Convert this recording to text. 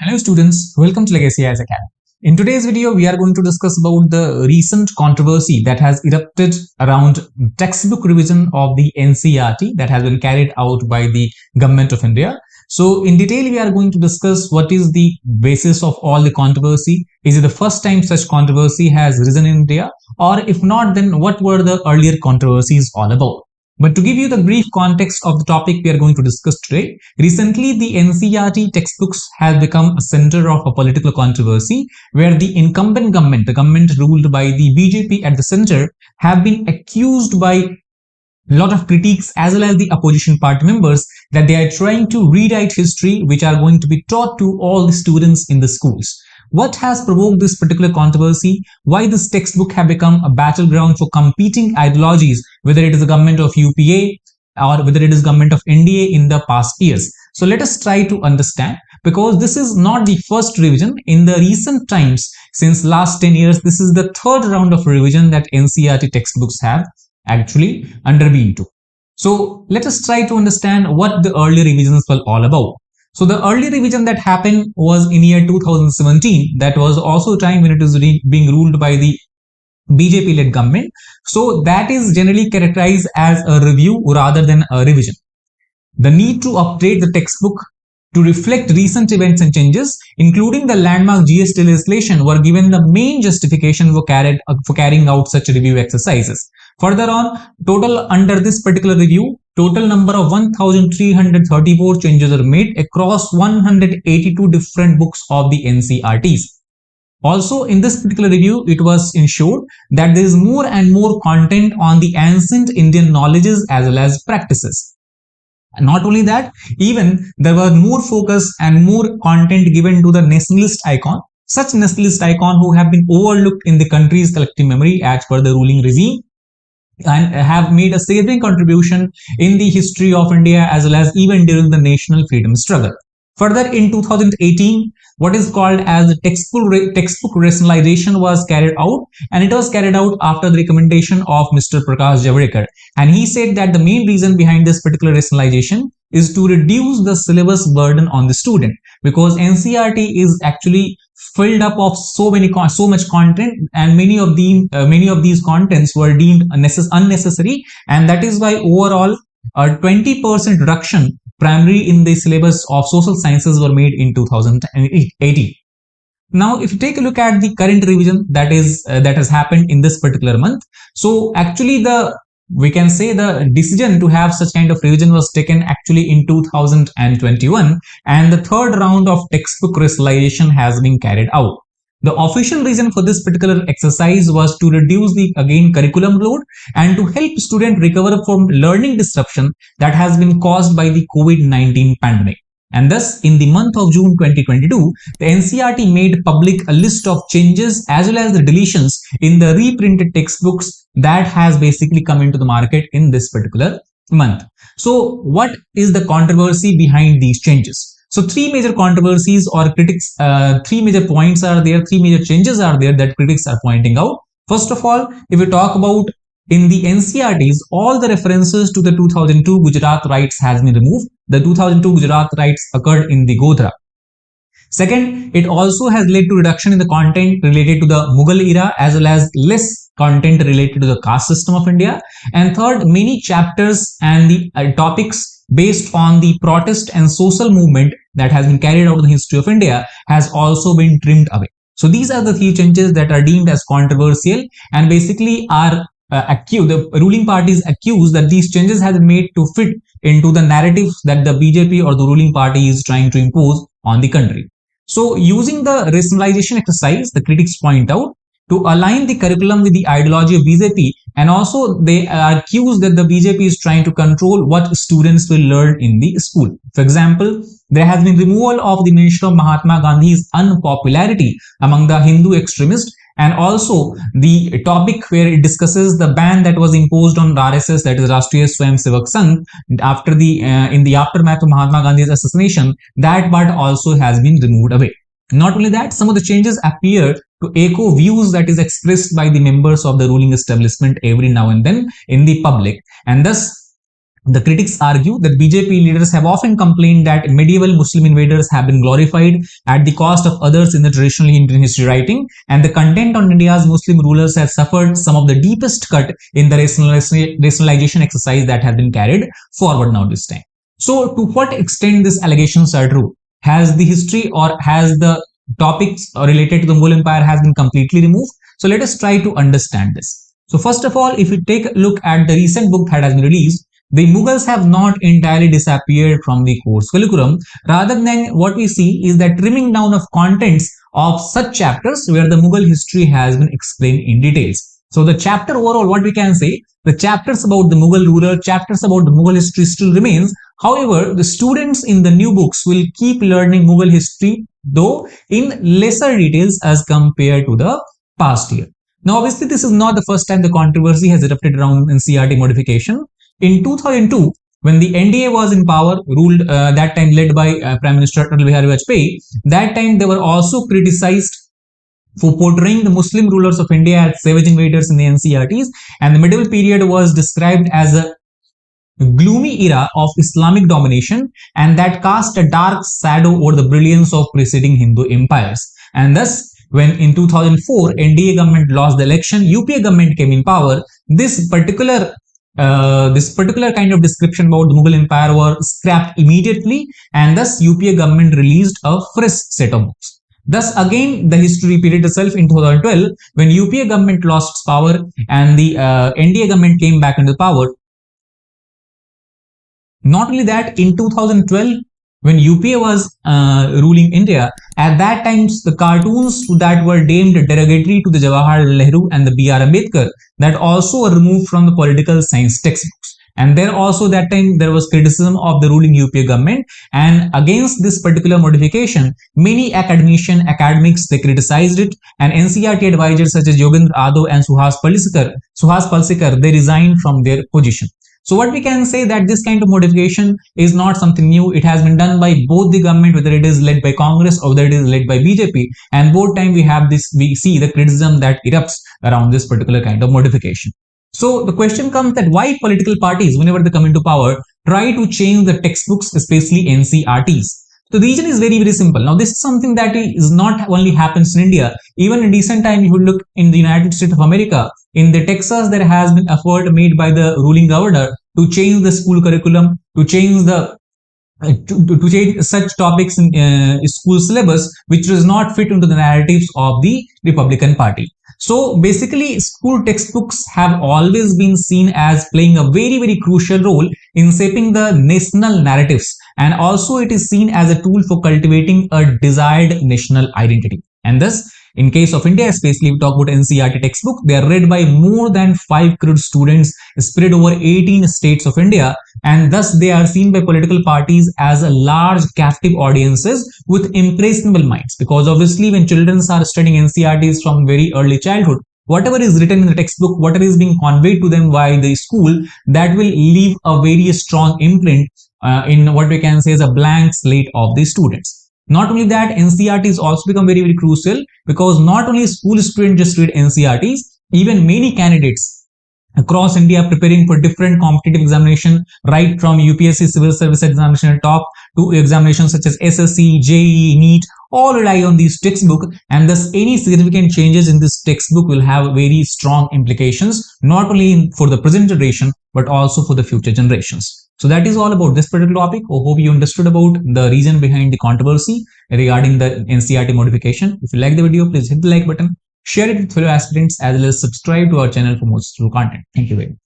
Hello students, welcome to Legacy IAS Academy. In today's video, we are going to discuss about the recent controversy that has erupted around textbook revision of the NCERT that has been carried out by the Government of India. So in detail, we are going to discuss what is the basis of all the controversy. Is it the first time such controversy has risen in India? Or if not, then what were the earlier controversies all about? But to give you the brief context of the topic we are going to discuss today, recently the NCERT textbooks have become a center of a political controversy where the incumbent government, the government ruled by the BJP at the center, have been accused by a lot of critics as well as the opposition party members that they are trying to rewrite history which are going to be taught to all the students in the schools. What has provoked this particular controversy? Why this textbook have become a battleground for competing ideologies, whether it is the government of UPA or whether it is government of NDA in the past years? So let us try to understand, because this is not the first revision. In the recent times, since last 10 years, this is the third round of revision that NCERT textbooks have actually underbeen to. So let us try to understand what the earlier revisions were all about. So the early revision that happened was in year 2017. That was also a time when it was being ruled by the BJP-led government. So that is generally characterized as a review rather than a revision. The need to update the textbook to reflect recent events and changes, including the landmark GST legislation, were given the main justification for carrying out such review exercises. Further on, total under this particular review, total number of 1,334 changes are made across 182 different books of the NCERTs. Also, in this particular review, it was ensured that there is more and more content on the ancient Indian knowledges as well as practices. Not only that, even there was more focus and more content given to the nationalist icon, such nationalist icon who have been overlooked in the country's collective memory as per the ruling regime, and have made a saving contribution in the history of India as well as even during the national freedom struggle. Further, in 2018, what is called as the textbook rationalization was carried out, and it was carried out after the recommendation of Mr. Prakash Javadekar. And he said that the main reason behind this particular rationalization is to reduce the syllabus burden on the student, because NCERT is actually filled up of so much content, and many of these contents were deemed unnecessary, and that is why overall a 20% reduction primarily in the syllabus of social sciences were made in 2018. Now, if you take a look at the current revision that has happened in this particular month, so actually we can say the decision to have such kind of revision was taken actually in 2021, and the third round of textbook rationalization has been carried out. The official reason for this particular exercise was to reduce the curriculum load and to help students recover from learning disruption that has been caused by the COVID-19 pandemic. And thus, in the month of June 2022, the NCERT made public a list of changes as well as the deletions in the reprinted textbooks that has basically come into the market in this particular month. So what is the controversy behind these changes? So three major controversies or critics, three major points are there, three major changes are there that critics are pointing out. First of all, if we talk about in the NCERTs, all the references to the 2002 Gujarat riots has been removed. The 2002 Gujarat riots occurred in the Godhra. Second, it also has led to reduction in the content related to the Mughal era as well as less content related to the caste system of India. And third, many chapters and the topics based on the protest and social movement that has been carried out in the history of India has also been trimmed away. So these are the three changes that are deemed as controversial, and basically are the ruling parties accused that these changes have been made to fit into the narrative that the BJP or the ruling party is trying to impose on the country. So using the rationalization exercise, the critics point out, to align the curriculum with the ideology of BJP, and also they are accused that the BJP is trying to control what students will learn in the school. For example, there has been removal of the mention of Mahatma Gandhi's unpopularity among the Hindu extremists, and also the topic where it discusses the ban that was imposed on RSS, that is Rashtriya Swayamsevak Sangh, after in the aftermath of Mahatma Gandhi's assassination. That part also has been removed away. Not only that, some of the changes appear to echo views that is expressed by the members of the ruling establishment every now and then in the public, and thus The critics argue that BJP leaders have often complained that medieval Muslim invaders have been glorified at the cost of others in the traditional Indian history writing, and the content on India's Muslim rulers has suffered some of the deepest cut in the rationalization exercise that has been carried forward now this time. So, to what extent these allegations are true? Has the history or has the topics related to the Mughal Empire has been completely removed? So, let us try to understand this. So, first of all, if we take a look at the recent book that has been released, the Mughals have not entirely disappeared from the course curriculum. Rather than what we see is that trimming down of contents of such chapters where the Mughal history has been explained in details. So the chapter overall, what we can say, the chapters about the Mughal ruler, chapters about the Mughal history still remains. However, the students in the new books will keep learning Mughal history, though in lesser details as compared to the past year. Now, obviously, this is not the first time the controversy has erupted around NCERT modification. In 2002, when the NDA was in power, ruled that time led by Prime Minister Atal Bihari Vajpayee, that time they were also criticized for portraying the Muslim rulers of India as savage invaders in the NCERTs, and the medieval period was described as a gloomy era of Islamic domination, and that cast a dark shadow over the brilliance of preceding Hindu empires. And thus, when in 2004 NDA government lost the election, UPA government came in power, this particular kind of description about the Mughal Empire was scrapped immediately, and thus UPA government released a fresh set of books. Thus, again, the history repeated itself in 2012 when UPA government lost its power and the NDA government came back into power. Not only that, in 2012, when UPA was ruling India, at that time the cartoons that were deemed derogatory to the Jawaharlal Nehru and the B.R. Ambedkar, that also were removed from the political science textbooks. And there also that time there was criticism of the ruling UPA government, and against this particular modification, many academics they criticized it, and NCERT advisors such as Yogendra Adho and Suhas Palsikar, they resigned from their position. So what we can say that this kind of modification is not something new. It has been done by both the government, whether it is led by Congress or whether it is led by BJP, and both time we see the criticism that erupts around this particular kind of modification. So the question comes that why political parties, whenever they come into power, try to change the textbooks, especially NCERTs. The reason is very simple. Now, this is something that is not only happens in India. Even in recent time, if you look in the United States of America, in the Texas, there has been effort made by the ruling governor to change the school curriculum, to change the to change such topics in school syllabus which does not fit into the narratives of the Republican Party. So basically, school textbooks have always been seen as playing a very crucial role in shaping the national narratives, and also it is seen as a tool for cultivating a desired national identity. And thus, in case of India, especially we talk about NCERT textbook, they are read by more than 5 crore students spread over 18 states of India, and thus they are seen by political parties as a large captive audiences with impressionable minds, because obviously when children are studying NCERTs from very early childhood, whatever is written in the textbook, whatever is being conveyed to them by the school, that will leave a very strong imprint in what we can say is a blank slate of the students. Not only that, NCERT is also become very crucial, because not only school students just read NCERTs, even many candidates across India preparing for different competitive examination, right from UPSC civil service examination at top to examinations such as SSC, JEE, NEET, all rely on these textbook, and thus any significant changes in this textbook will have very strong implications, not only for the present generation but also for the future generations. So that is all about this particular topic. I hope you understood about the reason behind the controversy regarding the NCERT modification. If you like the video, please hit the like button, share it with fellow aspirants, as well as subscribe to our channel for more useful content. Thank you very much.